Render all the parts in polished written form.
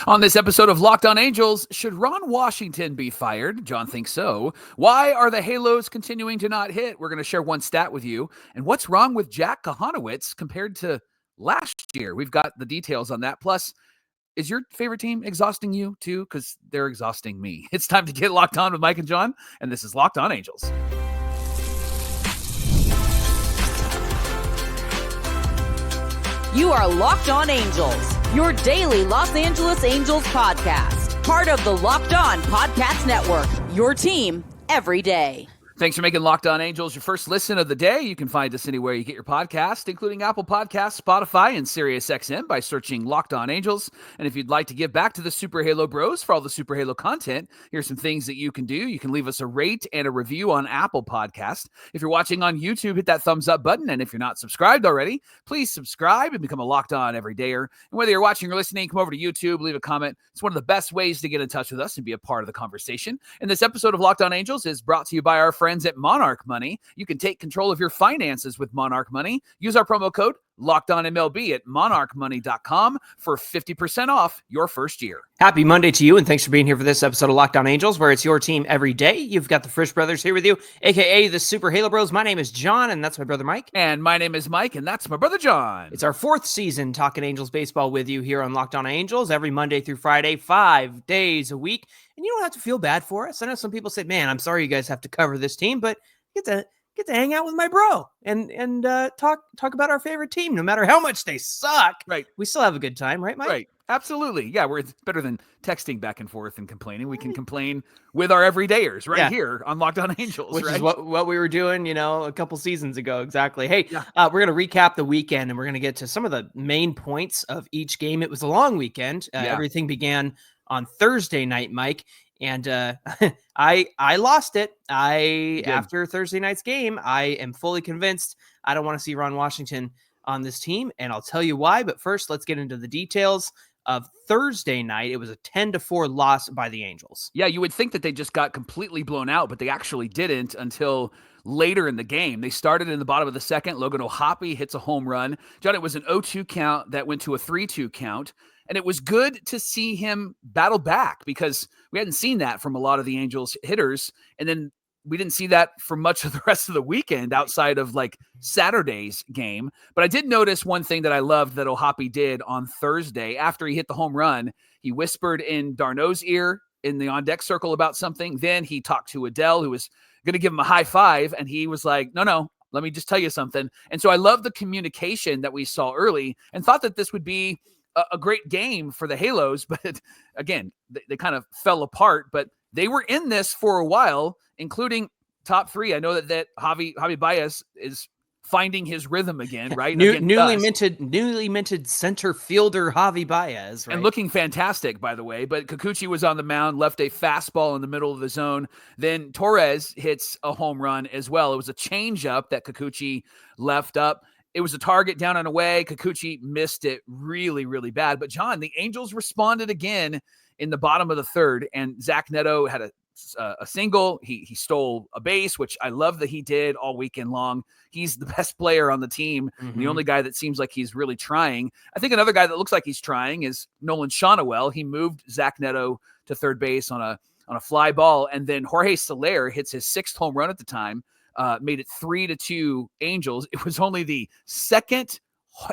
On this episode of Locked On Angels, should Ron Washington be fired? John thinks so. Why are the Halos continuing to not hit? We're going to share one stat with you. And what's wrong with Jack Kochanowicz compared to last year? We've got the details on that. Plus, is your favorite team exhausting you too? Because they're exhausting me. It's time to get locked on with Mike and Jon, and this is Locked On Angels. You are Locked On Angels, your daily Los Angeles Angels podcast. Part of the Locked On Podcast Network, your team every day. Thanks for making Locked On Angels your first listen of the day. You can find us anywhere you get your podcast, including Apple Podcasts, Spotify, and SiriusXM by searching Locked On Angels. And if you'd like to give back to the Super Halo Bros for all the Super Halo content, here's some things that you can do. You can leave us a rate and a review on Apple Podcasts. If you're watching on YouTube, hit that thumbs up button. And if you're not subscribed already, please subscribe and become a Locked On Everydayer. And whether you're watching or listening, come over to YouTube, leave a comment. It's one of the best ways to get in touch with us and be a part of the conversation. And this episode of Locked On Angels is brought to you by our friends at Monarch Money. You can take control of your finances with Monarch Money. Use our promo code LOCKEDONMLB at monarchmoney.com for 50% off your first year. Happy Monday to you, and thanks for being here for this episode of Locked On Angels, where it's your team every day. You've got the Frisch Brothers here with you, a.k.a. the Super Halo Bros. My name is Jon, and that's my brother Mike. And my name is Mike, and that's my brother Jon. It's our fourth season talking Angels baseball with you here on Locked On Angels every Monday through Friday, 5 days a week. And you don't have to feel bad for us. I know some people say, man, I'm sorry you guys have to cover this team, but get to hang out with my bro and talk about our favorite team, no matter how much they suck. Right. We still have a good time, right, Mike? Right. Absolutely. Yeah, it's better than texting back and forth and complaining. We can complain with our everydayers here on Locked On Angels. Which right? is what we were doing, a couple seasons ago. Exactly. Hey, we're going to recap the weekend, and we're going to get to some of the main points of each game. It was a long weekend. Everything began on Thursday night, Mike. And I lost it. After Thursday night's game, I am fully convinced I don't want to see Ron Washington on this team, and I'll tell you why. But first, let's get into the details of Thursday night. It was a 10-4 loss by the Angels. Yeah, you would think that they just got completely blown out, but they actually didn't until later in the game. They started in the bottom of the second. Logan O'Hoppe hits a home run. John, it was an 0-2 count that went to a 3-2 count. And it was good to see him battle back because we hadn't seen that from a lot of the Angels hitters. And then we didn't see that for much of the rest of the weekend outside of like Saturday's game. But I did notice one thing that I loved that O'Hoppe did on Thursday. After he hit the home run, he whispered in d'Arnaud's ear in the on-deck circle about something. Then he talked to Adele, who was going to give him a high five. And he was like, no, let me just tell you something. And so I love the communication that we saw early and thought that this would be a great game for the Halos, but again, they kind of fell apart, but they were in this for a while, including top three. I know that Javi Baez is finding his rhythm again, right? Newly minted center fielder Javi Baez, right? And looking fantastic, by the way. But Kikuchi was on the mound, left a fastball in the middle of the zone. Then Torres hits a home run as well. It was a changeup that Kikuchi left up. It was a target down and away. Kikuchi missed it really, really bad. But, John, the Angels responded again in the bottom of the third, and Zach Neto had a single. He stole a base, which I love that he did all weekend long. He's the best player on the team, the only guy that seems like he's really trying. I think another guy that looks like he's trying is Nolan Shonowell. He moved Zach Neto to third base on a fly ball, and then Jorge Soler hits his sixth home run at the time. Made it 3-2 Angels. It was only the second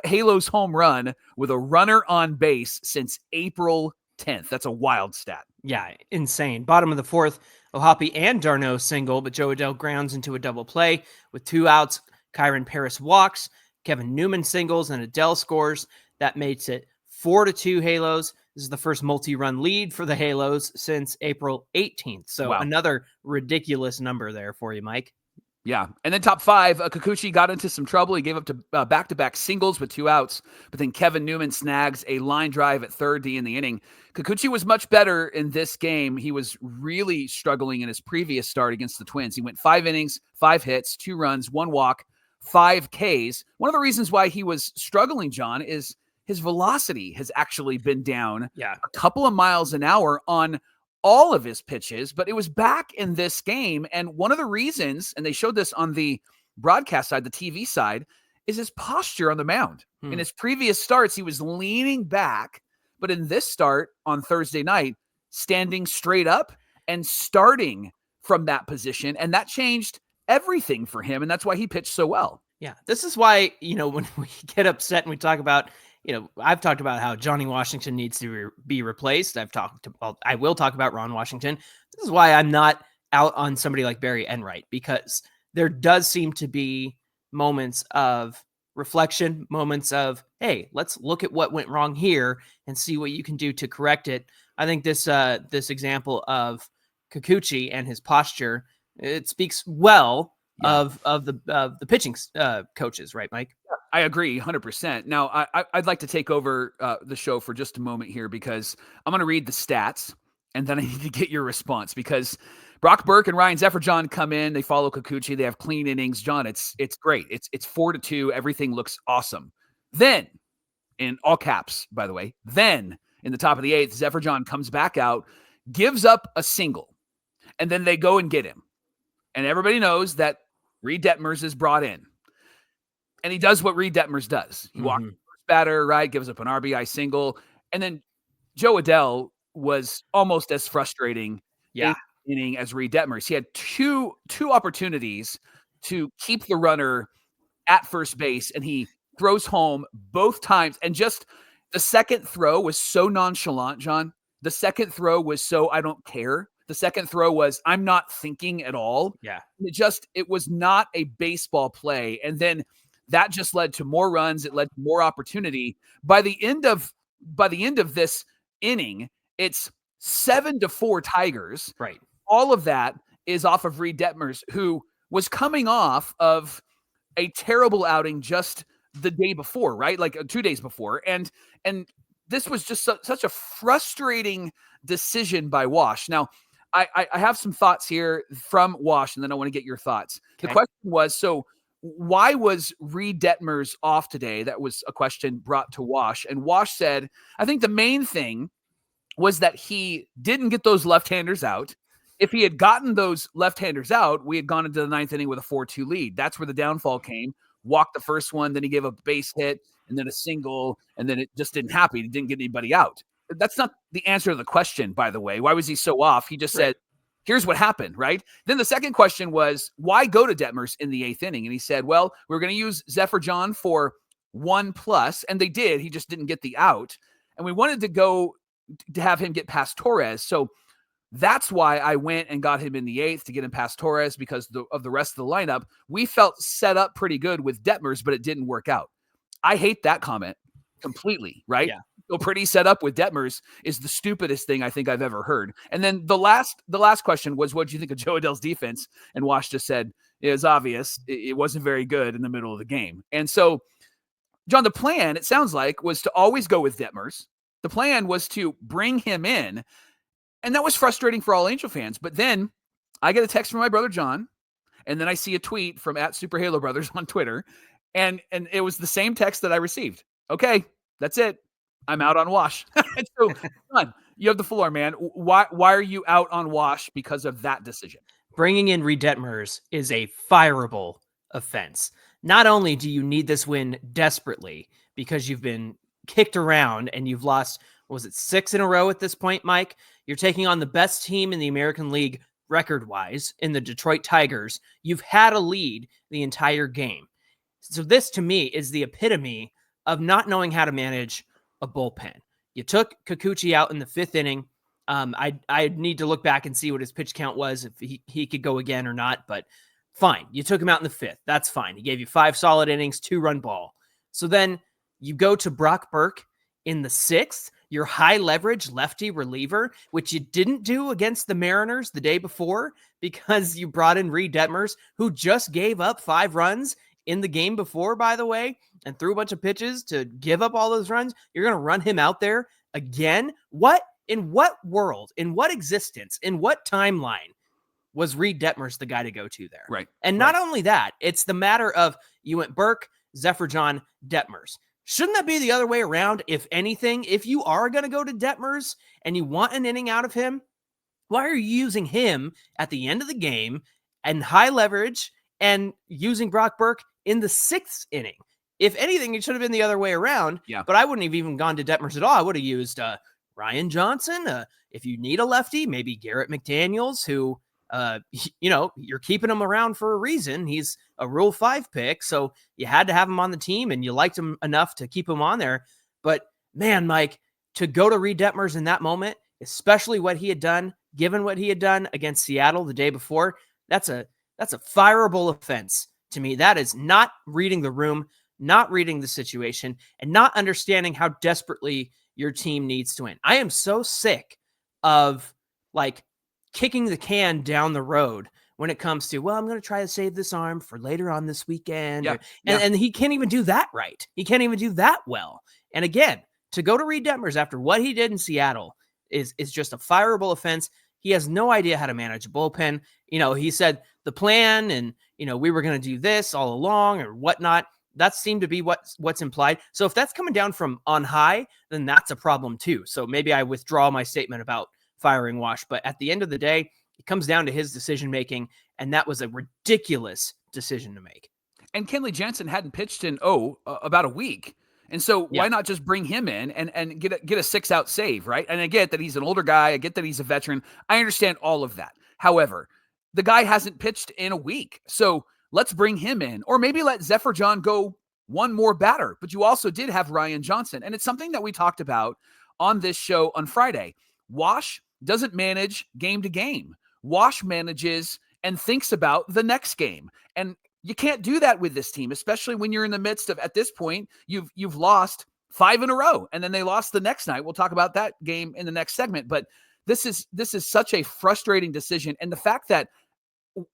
Halos home run with a runner on base since April 10th. That's a wild stat. Yeah, insane. Bottom of the fourth, O'Hoppe and d'Arnaud single, but Joe Adele grounds into a double play with 2 outs. Kyron Paris walks, Kevin Newman singles, and Adele scores. That makes it 4-2 Halos. This is the first multi-run lead for the Halos since April 18th. So Another ridiculous number there for you, Mike. Yeah. And then top five, Kikuchi got into some trouble. He gave up to back-to-back singles with 2 outs, but then Kevin Newman snags a line drive at third to end the inning. Kikuchi was much better in this game. He was really struggling in his previous start against the Twins. He went 5 innings, 5 hits, 2 runs, 1 walk, 5 Ks. One of the reasons why he was struggling, John, is his velocity has actually been down a couple of miles an hour on all of his pitches, but it was back in this game. And one of the reasons, and they showed this on the broadcast side, the TV side, is his posture on the mound. In his previous starts, he was leaning back But in this start on Thursday night, standing straight up and starting from that position, and that changed everything for him, and that's why he pitched so well. Yeah, this is why, when we get upset and we talk about, I've talked about how Johnny Washington needs to be replaced. I will talk about Ron Washington. This is why I'm not out on somebody like Barry Enright, because there does seem to be moments of reflection, moments of, hey, let's look at what went wrong here and see what you can do to correct it. I think this example of Kikuchi and his posture, it speaks well of the pitching coaches, right, Mike? I agree 100%. Now, I'd like to take over the show for just a moment here, because I'm going to read the stats, and then I need to get your response, because Brock Burke and Ryan Zephyr-John come in. They follow Kikuchi. They have clean innings. John, it's great. It's 4-2. Everything looks awesome. Then, in all caps, by the way, then in the top of the 8th, Zephyr-John comes back out, gives up a single, and then they go and get him. And everybody knows that Reed Detmers is brought in. And he does what Reed Detmers does. He walks the first batter, right? Gives up an RBI single. And then Joe Adell was almost as frustrating inning as Reed Detmers. He had two opportunities to keep the runner at first base, and he throws home both times. And just the second throw was so nonchalant, John. The second throw was so, I don't care. The second throw was, I'm not thinking at all. Yeah. It was not a baseball play. And then that just led to more runs. It led to more opportunity. By the end of this inning, it's 7-4 Tigers. Right. All of that is off of Reed Detmers, who was coming off of a terrible outing just the day before, right? Like 2 days before. And this was just such a frustrating decision by Wash. Now, I have some thoughts here from Wash, and then I want to get your thoughts. Okay. The question was, so why was Reed Detmers off today? That was a question brought to Wash. And Wash said, I think the main thing was that he didn't get those left-handers out. If he had gotten those left-handers out, we had gone into the 9th inning with a 4-2 lead. That's where the downfall came. Walked the first one, then he gave a base hit, and then a single, and then it just didn't happen. He didn't get anybody out. That's not the answer to the question, by the way. Why was he so off? He just said, here's what happened, right? Then the second question was, why go to Detmers in the 8th inning? And he said, well, we're going to use Zephyr-John for 1+, and they did. He just didn't get the out. And we wanted to go to have him get past Torres. So that's why I went and got him in the 8th to get him past Torres, because of the rest of the lineup. We felt set up pretty good with Detmers, but it didn't work out. I hate that comment completely, right? Yeah. So pretty set up with Detmers is the stupidest thing I think I've ever heard. And then the last question was, what do you think of Joe Adell's defense? And Wash just said, it was obvious. It wasn't very good in the middle of the game. And so, John, the plan, it sounds like, was to always go with Detmers. The plan was to bring him in, and that was frustrating for all Angel fans. But then I get a text from my brother John, and then I see a tweet from @SuperHalo Brothers on Twitter, and it was the same text that I received. Okay, that's it. I'm out on Wash. So, John, you have the floor, man. Why are you out on Wash because of that decision? Bringing in Reed Detmers is a fireable offense. Not only do you need this win desperately because you've been kicked around and you've lost, was it 6 in a row at this point, Mike? You're taking on the best team in the American League record-wise in the Detroit Tigers. You've had a lead the entire game. So this, to me, is the epitome of not knowing how to manage a bullpen. You took Kikuchi out in the 5th inning. I need to look back and see what his pitch count was, if he could go again or not, but fine. You took him out in the 5th. That's fine. He gave you 5 solid innings, 2-run ball. So then you go to Brock Burke in the 6th, your high leverage lefty reliever, which you didn't do against the Mariners the day before because you brought in Reed Detmers, who just gave up 5 runs in the game before, by the way, and threw a bunch of pitches to give up all those runs. You're going to run him out there again? In what world, in what existence, in what timeline was Reed Detmers the guy to go to there? Right. And not only that, it's the matter of you went Burke, Zephyr-John, Detmers. Shouldn't that be the other way around? If anything, if you are going to go to Detmers and you want an inning out of him, why are you using him at the end of the game and high leverage and using Brock Burke in the 6th inning? If anything, it should have been the other way around. Yeah. But I wouldn't have even gone to Detmers at all. I would have used Ryan Johnson. If you need a lefty, maybe Garrett McDaniels, who, you're keeping him around for a reason. He's a Rule 5 pick, so you had to have him on the team, and you liked him enough to keep him on there. But, man, Mike, to go to Reid Detmers in that moment, especially what he had done, given what he had done against Seattle the day before, that's a fireable offense to me. That is not reading the room, not reading the situation, and not understanding how desperately your team needs to win. I am so sick of kicking the can down the road when it comes to, well, I'm going to try to save this arm for later on this weekend. And he can't even do that right. He can't even do that well. And again, to go to Reid Detmers after what he did in Seattle is just a fireable offense. He has no idea how to manage a bullpen. He said the plan and, we were going to do this all along or whatnot. That seemed to be what's implied. So if that's coming down from on high, then that's a problem too. So maybe I withdraw my statement about firing Wash. But at the end of the day, it comes down to his decision-making, and that was a ridiculous decision to make. And Kenley Jansen hadn't pitched in, about a week. And so why not just bring him in and get a 6-out save, right? And I get that he's an older guy. I get that he's a veteran. I understand all of that. However, the guy hasn't pitched in a week. So let's bring him in. Or maybe let Zephyr John go one more batter. But you also did have Ryan Johnson. And it's something that we talked about on this show on Friday. Wash doesn't manage game to game. Wash manages and thinks about the next game. And you can't do that with this team, especially when you're in the midst of, at this point, you've lost 5 in a row, and then they lost the next night. We'll talk about that game in the next segment, but this is such a frustrating decision. And the fact that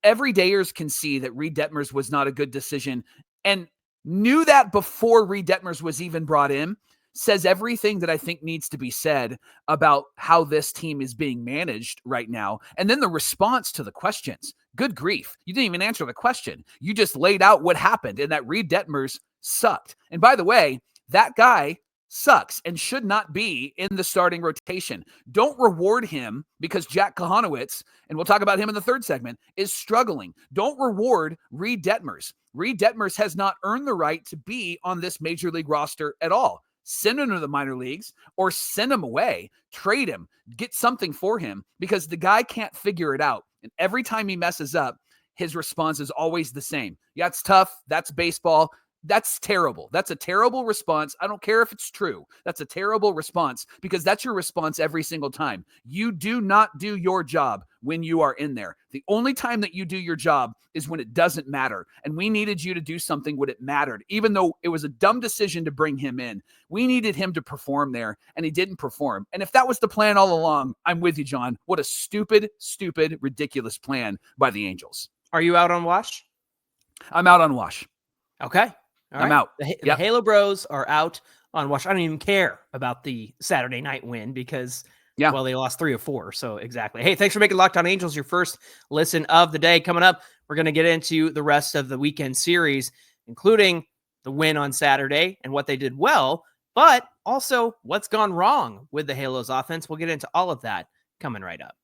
everydayers can see that Reid Detmers was not a good decision and knew that before Reid Detmers was even brought in says everything that I think needs to be said about how this team is being managed right now. And then the response to the questions. Good grief. You didn't even answer the question. You just laid out what happened and that Reid Detmers sucked. And by the way, that guy sucks and should not be in the starting rotation. Don't reward him because Jack Kochanowicz, and we'll talk about him in the third segment, is struggling. Don't reward Reid Detmers. Reid Detmers has not earned the right to be on this major league roster at all. Send him to the minor leagues or send him away, trade him, get something for him because the guy can't figure it out. And every time he messes up, his response is always the same. Yeah, it's tough. That's baseball. That's terrible. That's a terrible response. I don't care if it's true. That's a terrible response because that's your response every single time. You do not do your job when you are in there. The only time that you do your job is when it doesn't matter. And we needed you to do something when it mattered. Even though it was a dumb decision to bring him in, we needed him to perform there, and he didn't perform. And if that was the plan all along, I'm with you, John. What a stupid, ridiculous plan by the Angels. Are you out on Wash? I'm out on Wash. Okay. All I'm right. out. The Halo Bros are out on Wash. I don't even care about the Saturday night win because, well, they lost 3 or 4. So exactly. Hey, thanks for making Locked On Angels your first listen of the day. Coming up, we're going to get into the rest of the weekend series, including the win on Saturday and what they did well, but also what's gone wrong with the Halos offense. We'll get into all of that coming right up.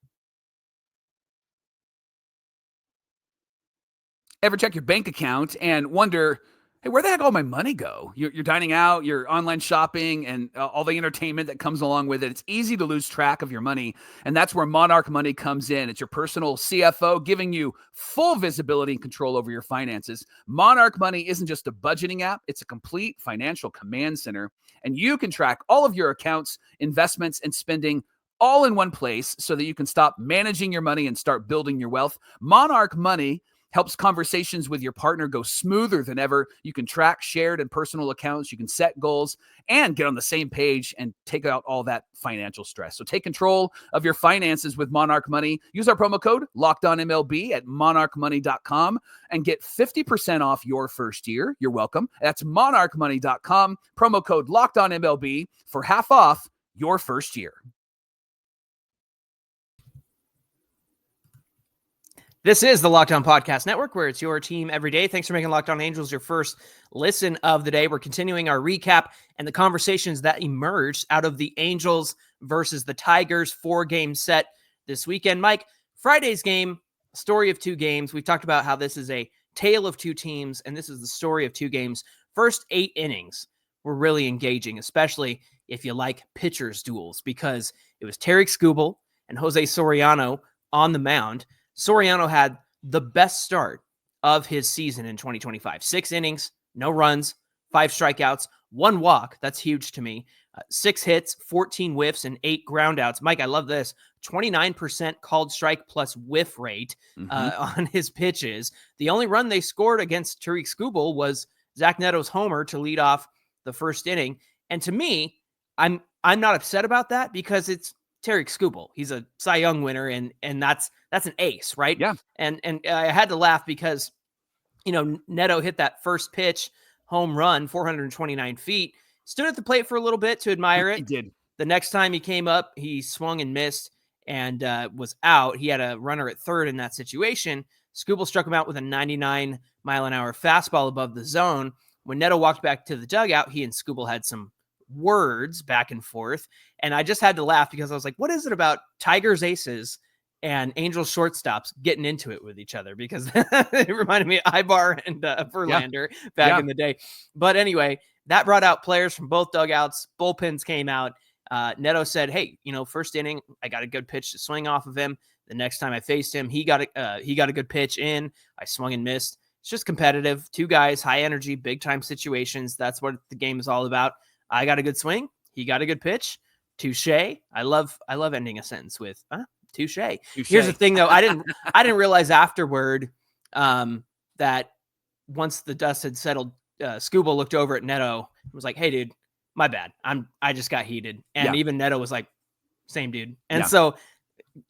Ever check your bank account and wonder, hey, where the heck all my money go? You're dining out, you're online shopping, and all the entertainment that comes along with it. It's easy to lose track of your money, and that's where Monarch Money comes in. It's your personal CFO giving you full visibility and control over your finances. Monarch Money isn't just a budgeting app. It's a complete financial command center, and you can track all of your accounts, investments, and spending all in one place so that you can stop managing your money and start building your wealth. Monarch Money helps conversations with your partner go smoother than ever. You can track shared and personal accounts. You can set goals and get on the same page and take out all that financial stress. So take control of your finances with Monarch Money. Use our promo code LOCKEDONMLB at monarchmoney.com and get 50% off your first year. You're welcome. That's monarchmoney.com. Promo code LOCKEDONMLB for half off your first year. This is the Locked On Podcast Network, where it's your team every day. Thanks for making Locked On Angels your first listen of the day. We're continuing our recap and the conversations that emerged out of the Angels versus the Tigers 4-game set this weekend. Mike, Friday's game, story of 2 games. We've talked about how this is a tale of 2 teams, and this is the story of 2 games first 8 innings were really engaging, especially if you like pitchers duels, because it was Tarek Skubal and Jose Soriano on the mound. Soriano had the best start of his season in 2025. 6 innings, no runs, 5 strikeouts, 1 walk. That's huge to me. 6 hits, 14 whiffs, and 8 groundouts. Mike, I love this. 29% called strike plus whiff rate on his pitches. The only run they scored against Tariq Skubal was Zach Neto's homer to lead off the first inning. And to me, I'm not upset about that because it's Tariq Skubal. He's a Cy Young winner, and that's an ace, right? Yeah. And I had to laugh because, Neto hit that first pitch home run, 429 feet, stood at the plate for a little bit to admire it. He did. The next time he came up, he swung and missed and was out. He had a runner at third in that situation. Skubal struck him out with a 99-mile-an-hour fastball above the zone. When Neto walked back to the dugout, he and Skubal had some words back and forth. And I just had to laugh because I was like, what is it about Tigers aces and Angels shortstops getting into it with each other? Because it reminded me of Ibar and Verlander back in the day. But anyway, that brought out players from both dugouts. Bullpens came out. Neto said, hey, first inning, I got a good pitch to swing off of him. The next time I faced him, he got a good pitch in. I swung and missed. It's just competitive. 2 guys, high energy, big time situations. That's what the game is all about. I got a good swing. He got a good pitch. Touche. I love ending a sentence with touche. Here's the thing, though. I didn't realize afterward that once the dust had settled, Skubal looked over at Neto and was like, hey, dude, my bad. I just got heated. And even Neto was like, same dude. And so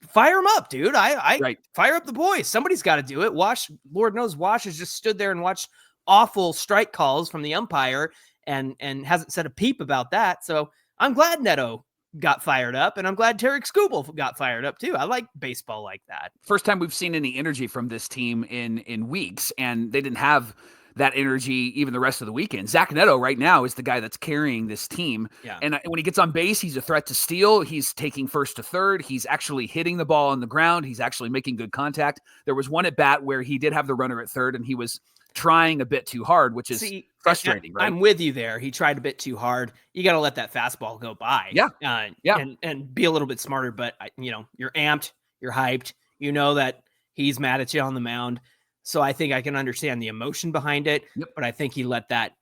fire him up, dude. I fire up the boys. Somebody's got to do it. Lord knows Wash has just stood there and watched awful strike calls from the umpire and hasn't said a peep about that. So I'm glad Neto got fired up, and I'm glad Tarek Skubal got fired up too. I like baseball like that. First time we've seen any energy from this team in weeks, and they didn't have that energy even the rest of the weekend. Zach Neto right now is the guy that's carrying this team. Yeah. And when he gets on base, he's a threat to steal. He's taking first to third. He's actually hitting the ball on the ground. He's actually making good contact. There was one at bat where he did have the runner at third, and he was trying a bit too hard, which is frustrating, right? I'm with you there. He tried a bit too hard. You got to let that fastball go by. And be a little bit smarter, but you're amped, you're hyped, that he's mad at you on the mound. So I think I can understand the emotion behind it, but I think he let that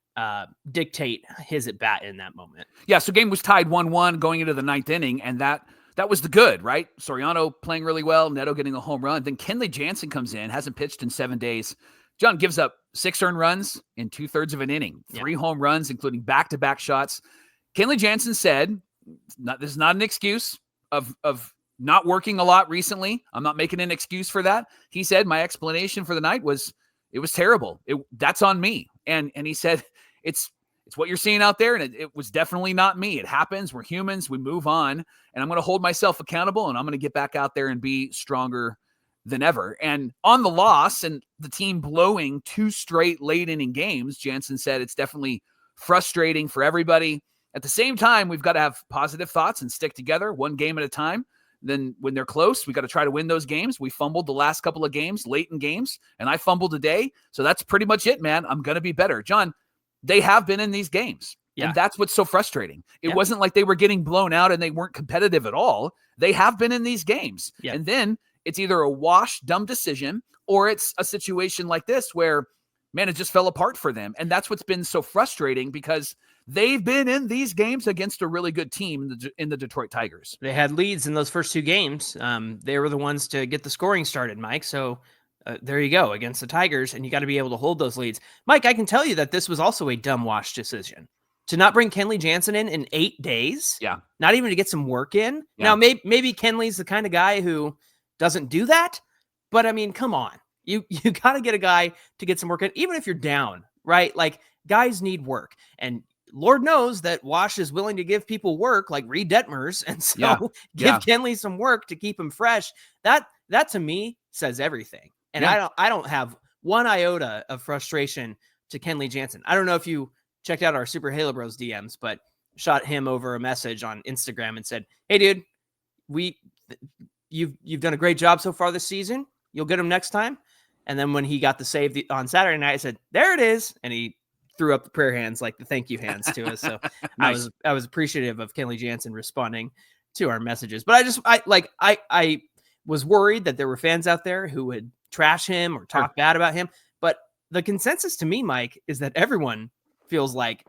dictate his at bat in that moment. Yeah. So game was tied 1-1 going into the 9th inning, and that was the good, right? Soriano playing really well, Neto getting a home run. Then Kenley Jansen comes in, hasn't pitched in 7 days. John gives up 6 earned runs in 2/3 of an inning, 3 home runs, including back-to-back shots. Kenley Jansen said, this is not an excuse of not working a lot recently. I'm not making an excuse for that. He said, my explanation for the night was, it was terrible. That's on me. And he said, it's what you're seeing out there. And it was definitely not me. It happens. We're humans. We move on, and I'm going to hold myself accountable, and I'm going to get back out there and be stronger than ever. And on the loss and the team blowing 2 straight late inning games, Jansen said it's definitely frustrating for everybody. At the same time, we've got to have positive thoughts and stick together one game at a time. Then when they're close, we got to try to win those games. We fumbled the last couple of games, late in games, and I fumbled today. So that's pretty much it, man. I'm going to be better. John, they have been in these games. Yeah. And that's what's so frustrating. It wasn't like they were getting blown out and they weren't competitive at all. They have been in these games. Yeah. And then it's either a wash, dumb decision, or it's a situation like this where, man, it just fell apart for them. And that's what's been so frustrating because they've been in these games against a really good team in the Detroit Tigers. They had leads in those first 2 games. They were the ones to get the scoring started, Mike. So there you go, against the Tigers, and you got to be able to hold those leads. Mike, I can tell you that this was also a dumb wash decision. To not bring Kenley Jansen in 8 days. Yeah. Not even to get some work in. Yeah. Now, maybe Kenley's the kind of guy who doesn't do that, but I mean, come on. You got to get a guy to get some work in, even if you're down, right? Like, guys need work. And Lord knows that Wash is willing to give people work like Reed Detmers. And so give Kenley some work to keep him fresh. That to me says everything. And I don't have one iota of frustration to Kenley Jansen. I don't know if you checked out our Super Halo Bros DMs, but shot him over a message on Instagram and said, hey, dude, you've done a great job so far this season. You'll get him next time. And then when he got the save on Saturday night, I said, there it is. And he threw up the prayer hands, like the thank you hands to us. So Nice. I was appreciative of Kenley Jansen responding to our messages. But I was worried that there were fans out there who would trash him or talk bad about him. But the consensus to me, Mike, is that everyone feels like,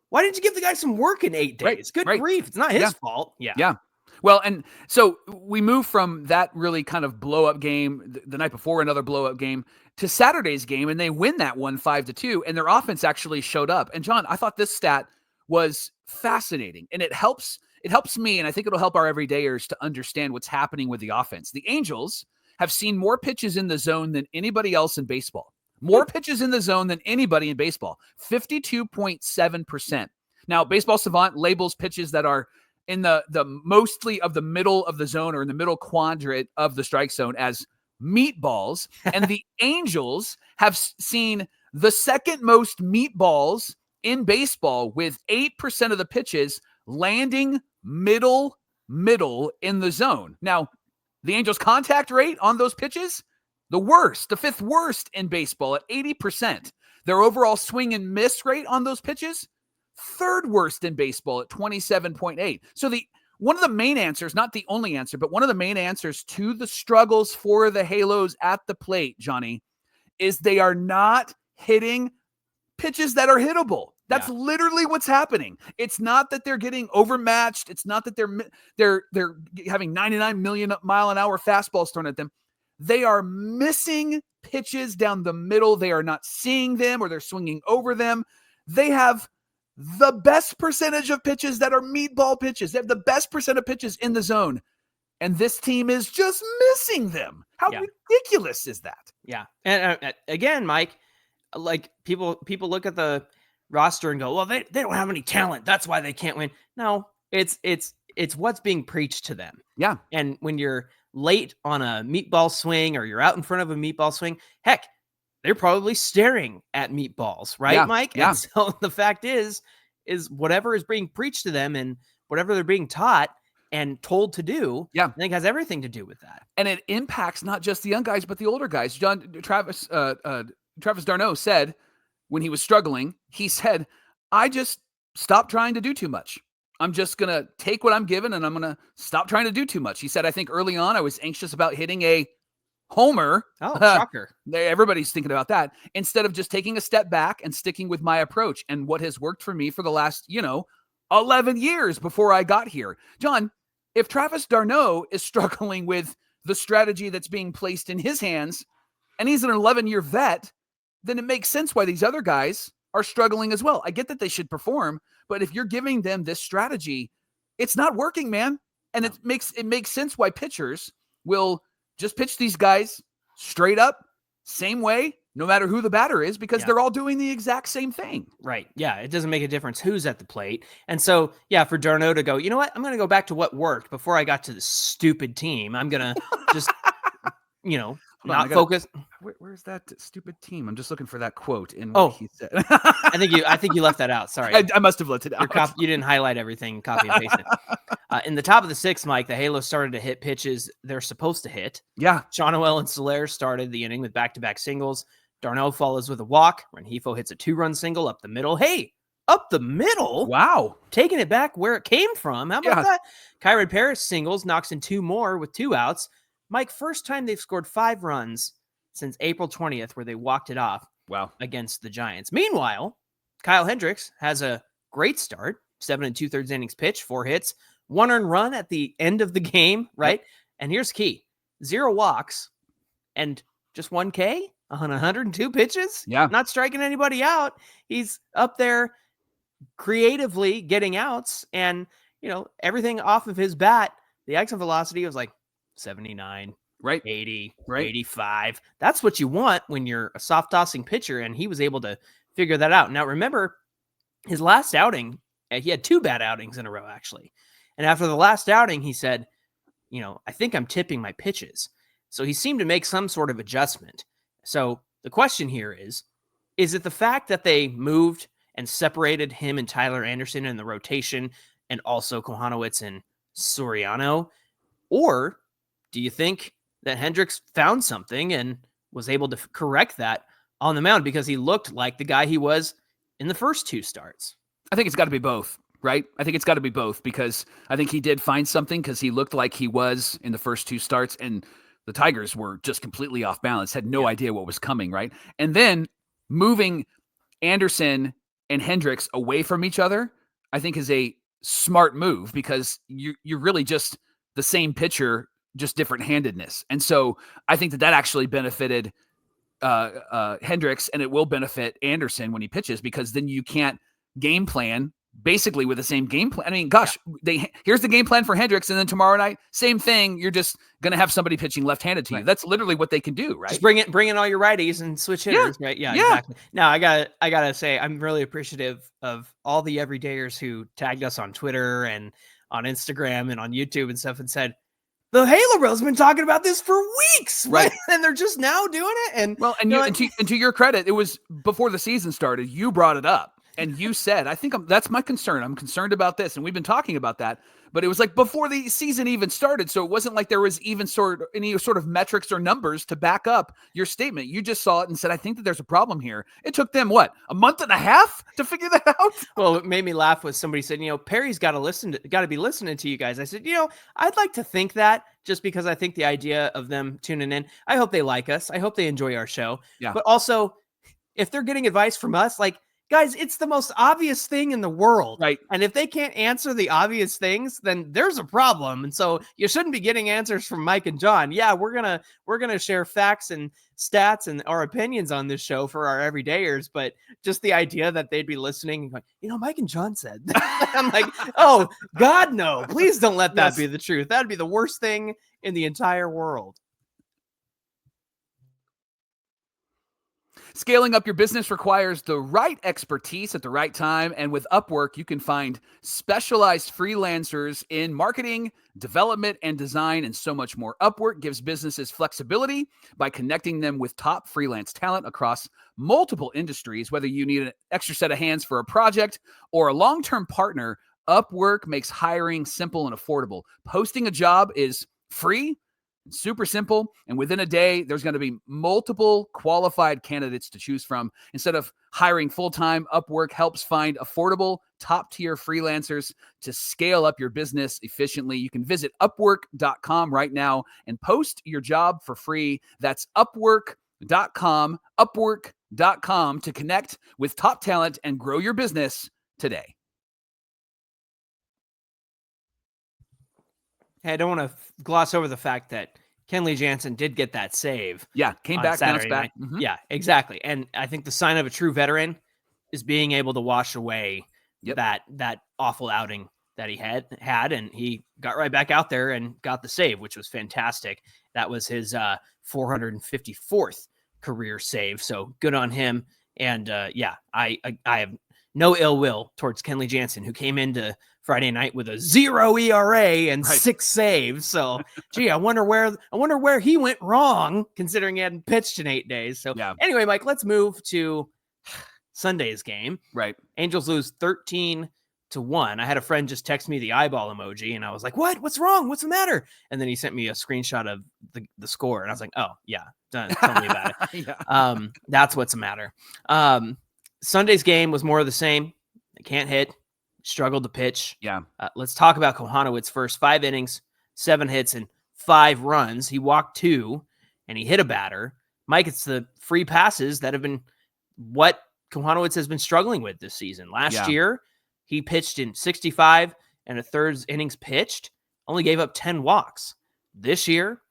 why didn't you give the guy some work in 8 days? Good grief. It's not his fault. Yeah. Well, and so we move from that really kind of blow up game the night before, another blow up game, to Saturday's game, and they win that one 5-2, and their offense actually showed up. And John, I thought this stat was fascinating, and it helps me, and I think it'll help our everydayers to understand what's happening with the offense. The Angels have seen more pitches in the zone than anybody else in baseball. More pitches in the zone than anybody in baseball, 52.7%. Now, Baseball Savant labels pitches that are in the mostly of the middle of the zone or in the middle quadrant of the strike zone as meatballs. And the Angels have seen the second most meatballs in baseball, with 8% of the pitches landing middle in the zone. Now, the Angels' contact rate on those pitches, the fifth worst in baseball at 80%. Their overall swing and miss rate on those pitches, third worst in baseball at 27.8. So one of the main answers, not the only answer, but one of the main answers to the struggles for the Halos at the plate, Johnny, is they are not hitting pitches that are hittable. That's literally what's happening. It's not that they're getting overmatched. It's not that they're having 99 million mile an hour fastballs thrown at them. They are missing pitches down the middle. They are not seeing them, or they're swinging over them. They have the best percentage of pitches that are meatball pitches. They have the best percent of pitches in the zone. And this team is just missing them. How ridiculous is that? Yeah. And again, Mike, like people look at the roster and go, well, they don't have any talent. That's why they can't win. No, it's what's being preached to them. Yeah. And when you're late on a meatball swing, or you're out in front of a meatball swing, heck, they're probably staring at meatballs, right, Mike? Yeah. And so the fact is whatever is being preached to them and whatever they're being taught and told to do, I think has everything to do with that. And it impacts not just the young guys, but the older guys. Travis d'Arnaud said when he was struggling, he said, I just stopped trying to do too much. I'm just going to take what I'm given, and I'm going to stop trying to do too much. He said, I think early on I was anxious about hitting a homer. Oh, shocker. Everybody's thinking about that, instead of just taking a step back and sticking with my approach and what has worked for me for the last, 11 years before I got here. John, if Travis d'Arnaud is struggling with the strategy that's being placed in his hands, and he's an 11-year vet, then it makes sense why these other guys are struggling as well. I get that they should perform, but if you're giving them this strategy, it's not working, man. And it makes sense why pitchers will just pitch these guys straight up, same way, no matter who the batter is, because they're all doing the exact same thing. Right. Yeah. It doesn't make a difference who's at the plate. And so, for d'Arnaud to go, you know what? I'm going to go back to what worked before I got to the stupid team. I'm going to just, not focus. Where's that stupid team? I'm just looking for that quote in what he said. I think you left that out. Sorry. I must have left it out. You didn't highlight everything, copy and paste it. In the top of the sixth, Mike, the Halos started to hit pitches they're supposed to hit. Yeah. Kochanowicz and Soler started the inning with back-to-back singles. d'Arnaud follows with a walk. Rengifo hits a 2-run single up the middle. Hey, up the middle? Wow. Taking it back where it came from. How about that? Kyron Paris singles, knocks in 2 more with 2 outs. Mike, first time they've scored 5 runs since April 20th, where they walked it off against the Giants. Meanwhile, Kyle Hendricks has a great start, 7 2/3 innings pitch, 4 hits, 1 earned run at the end of the game, right? Yep. And here's key, 0 walks and just 1 K on 102 pitches. Yeah. Not striking anybody out. He's up there creatively getting outs, and, everything off of his bat, the exit velocity was like 79. Right. 80, right. 85. That's what you want when you're a soft tossing pitcher, and he was able to figure that out. Now, remember, his last outing, he had 2 bad outings in a row, actually. And after the last outing, he said, I think I'm tipping my pitches. So he seemed to make some sort of adjustment. So the question here is it the fact that they moved and separated him and Tyler Anderson in the rotation, and also Kochanowicz and Soriano? Or do you think that Hendricks found something and was able to correct that on the mound, because he looked like the guy he was in the first 2 starts? I think it's got to be both, right? I think it's got to be both because I think he did find something because he looked like he was in the first 2 starts, and the Tigers were just completely off balance, had no idea what was coming, right? And then moving Anderson and Hendricks away from each other, I think is a smart move because you're really just the same pitcher, just different handedness. And so I think that actually benefited Hendricks, and it will benefit Anderson when he pitches because then you can't game plan basically with the same game plan. I mean, gosh, here's the game plan for Hendricks, and then tomorrow night, same thing. You're just going to have somebody pitching left-handed to you. That's literally what they can do, right? Just bring in all your righties and switch hitters, right? Yeah, exactly. Now, I gotta say, I'm really appreciative of all the everydayers who tagged us on Twitter and on Instagram and on YouTube and stuff and said, the Halo Bros have been talking about this for weeks, right? And they're just now doing it. And and to your credit, it was before the season started. You brought it up. And you said, I think that's my concern. I'm concerned about this. And we've been talking about that. But it was like before the season even started. So it wasn't like there was even any sort of metrics or numbers to back up your statement. You just saw it and said, I think that there's a problem here. It took them, a month and a half to figure that out? Well, it made me laugh when somebody said, Perry's got to be listening to you guys. I said, I'd like to think that just because I think the idea of them tuning in, I hope they like us. I hope they enjoy our show. Yeah. But also, if they're getting advice from us, guys, it's the most obvious thing in the world. Right. And if they can't answer the obvious things, then there's a problem. And so you shouldn't be getting answers from Mike and Jon. Yeah, we're gonna share facts and stats and our opinions on this show for our everydayers, but just the idea that they'd be listening and going, Mike and Jon said. I'm like, oh God, no, please don't let that be the truth. That'd be the worst thing in the entire world. Scaling up your business requires the right expertise at the right time. And with Upwork, you can find specialized freelancers in marketing, development, and design, and so much more. Upwork gives businesses flexibility by connecting them with top freelance talent across multiple industries. Whether you need an extra set of hands for a project or a long-term partner, Upwork makes hiring simple and affordable. Posting a job is free. It's super simple, and within a day, there's going to be multiple qualified candidates to choose from. Instead of hiring full-time, Upwork helps find affordable, top-tier freelancers to scale up your business efficiently. You can visit Upwork.com right now and post your job for free. That's Upwork.com, Upwork.com to connect with top talent and grow your business today. Hey, I don't want to gloss over the fact that Kenley Jansen did get that save. Yeah, came back, bounced back. Mm-hmm. Yeah, exactly. And I think the sign of a true veteran is being able to wash away that awful outing that he had, and he got right back out there and got the save, which was fantastic. That was his 454th career save, so good on him. And I have no ill will towards Kenley Jansen, who came into Friday night with a 0 ERA and 6 saves. So, gee, I wonder where he went wrong, considering he hadn't pitched in 8 days. So, Anyway, Mike, let's move to Sunday's game. Right, Angels lose 13-1. I had a friend just text me the eyeball emoji, and I was like, "What? What's wrong? What's the matter?" And then he sent me a screenshot of the score, and I was like, "Oh yeah, tell me about it." That's what's the matter. Sunday's game was more of the same. They can't hit. Struggled to pitch. Yeah. Let's talk about Kochanowicz first. 5 innings, 7 hits, and 5 runs. He walked 2, and he hit a batter. Mike, it's the free passes that have been what Kochanowicz has been struggling with this season. Last year, he pitched in 65 and a third innings pitched, only gave up 10 walks. This year,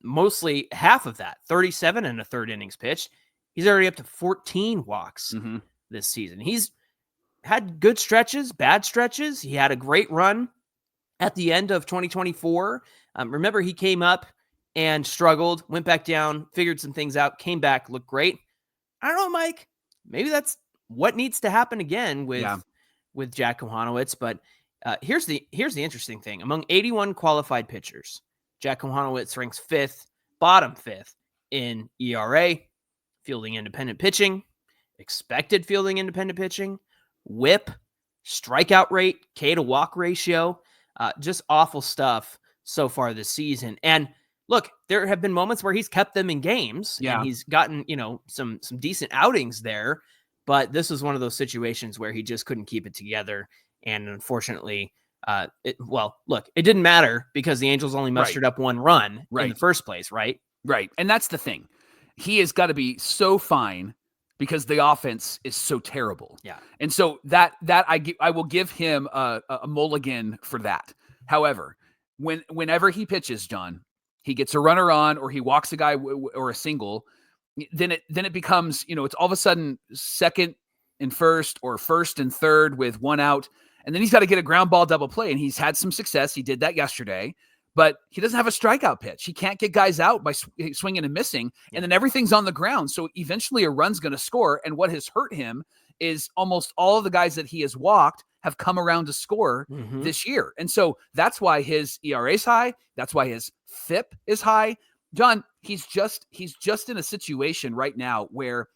mostly half of that, 37 and a third innings pitched. He's already up to 14 walks this season. He's had good stretches, bad stretches. He had a great run at the end of 2024. Remember, he came up and struggled, went back down, figured some things out, came back, looked great. I don't know, Mike. Maybe that's what needs to happen again with Jack Kochanowicz. But here's the interesting thing. Among 81 qualified pitchers, Jack Kochanowicz ranks 5th, bottom 5th in ERA, fielding independent pitching, expected fielding independent pitching, whip, strikeout rate, K to walk ratio, just awful stuff so far this season. And look, there have been moments where he's kept them in games and he's gotten, some decent outings there, but this was one of those situations where he just couldn't keep it together. And unfortunately, look, it didn't matter because the Angels only mustered up one run in the first place, right? Right. And that's the thing. He has got to be so fine because the offense is so terrible. Yeah. And so that I will give him a mulligan for that. However, whenever he pitches, John, he gets a runner on or he walks a guy or a single, then it becomes, it's all of a sudden second and first or first and third with one out. And then he's got to get a ground ball double play. And he's had some success. He did that yesterday, but he doesn't have a strikeout pitch. He can't get guys out by swinging and missing. And then everything's on the ground. So eventually a run's going to score. And what has hurt him is almost all of the guys that he has walked have come around to score this year. And so that's why his ERA is high. That's why his FIP is high. John, he's just in a situation right now where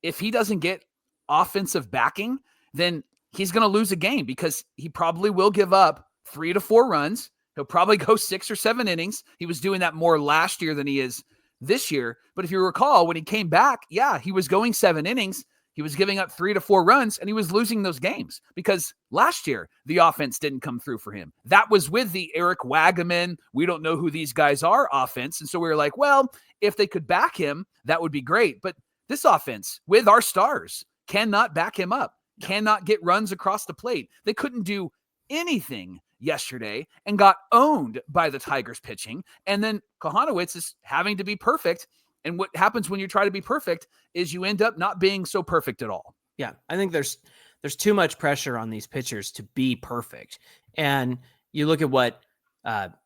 if he doesn't get offensive backing, then he's going to lose a game because he probably will give up 3 to 4 runs. He'll probably go 6 or 7 innings. He was doing that more last year than he is this year. But if you recall, when he came back, he was going 7 innings. He was giving up 3 to 4 runs, and he was losing those games because last year the offense didn't come through for him. That was with the Eric Wagaman, we don't know who these guys are offense. And so we were like, well, if they could back him, that would be great. But this offense with our stars cannot back him up, cannot get runs across the plate. They couldn't do anything yesterday and got owned by the Tigers pitching. And then Kochanowicz is having to be perfect. And what happens when you try to be perfect is you end up not being so perfect at all. Yeah, I think there's too much pressure on these pitchers to be perfect. And you look at what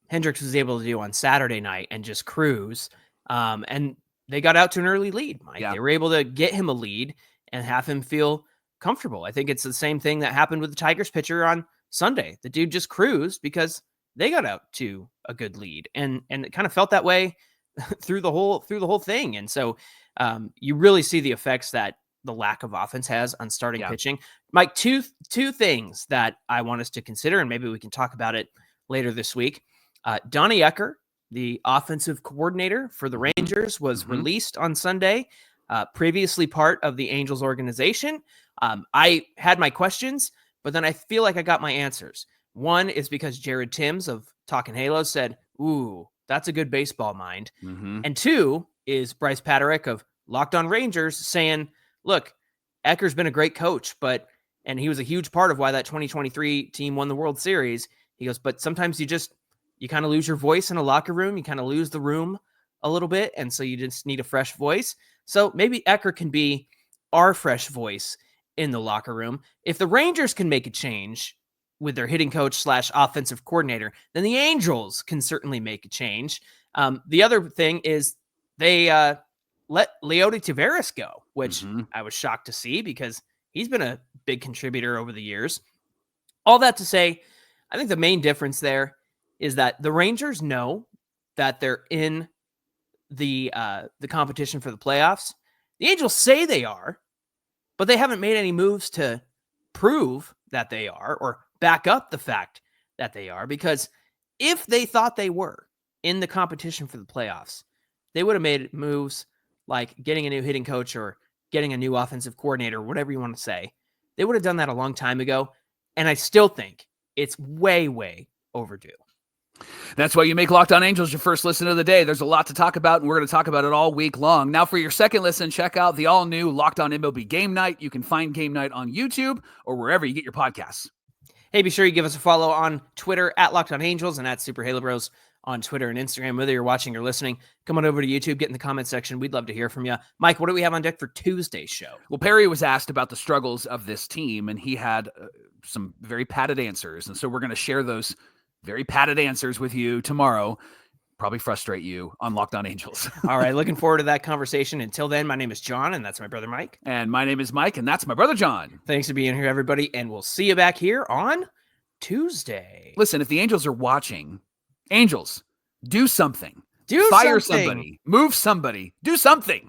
Hendricks was able to do on Saturday night and just cruise. And they got out to an early lead, Mike. Yeah. They were able to get him a lead and have him feel comfortable. I think it's the same thing that happened with the Tigers pitcher on Sunday. The dude just cruised because they got out to a good lead. And it kind of felt that way through the whole thing. And so you really see the effects that the lack of offense has on starting pitching. Mike, two things that I want us to consider, and maybe we can talk about it later this week. Donnie Ecker, the offensive coordinator for the Rangers, was released on Sunday, previously part of the Angels organization. I had my questions, but then I feel like I got my answers. One is because Jared Timms of Talkin' Halo said, ooh, that's a good baseball mind. And 2 is Bryce Paterick of Locked On Rangers saying, look, Ecker's been a great coach, and he was a huge part of why that 2023 team won the World Series. He goes, but sometimes you kind of lose your voice in a locker room. You kind of lose the room a little bit. And so you just need a fresh voice. So maybe Ecker can be our fresh voice in the locker room. If the Rangers can make a change with their hitting coach / offensive coordinator, then the Angels can certainly make a change. The other thing is they let Leody Taveras go, which I was shocked to see because he's been a big contributor over the years. All that to say, I think the main difference there is that the Rangers know that they're in the competition for the playoffs. The Angels say they are, but they haven't made any moves to prove that they are or back up the fact that they are, because if they thought they were in the competition for the playoffs, they would have made moves like getting a new hitting coach or getting a new offensive coordinator, whatever you want to say. They would have done that a long time ago. And I still think it's way, way overdue. That's why you make Locked On Angels your first listen of the day. There's a lot to talk about, and we're going to talk about it all week long. Now, for your second listen, check out the all-new Locked On MLB Game Night. You can find Game Night on YouTube or wherever you get your podcasts. Hey, be sure you give us a follow on Twitter at Locked On Angels and at Super Halo Bros on Twitter and Instagram. Whether you're watching or listening, come on over to YouTube, get in the comment section. We'd love to hear from you. Mike, what do we have on deck for Tuesday's show? Well, Perry was asked about the struggles of this team, and he had some very padded answers. And so we're going to share those very padded answers with you tomorrow. Probably frustrate you on Locked On Angels. All right, looking forward to that conversation. Until then, my name is John, and that's my brother Mike. And my name is Mike, and that's my brother John. Thanks for being here, everybody, and we'll see you back here on Tuesday. Listen, if the Angels are watching, Angels, do something. Fire somebody. Move somebody. Do something.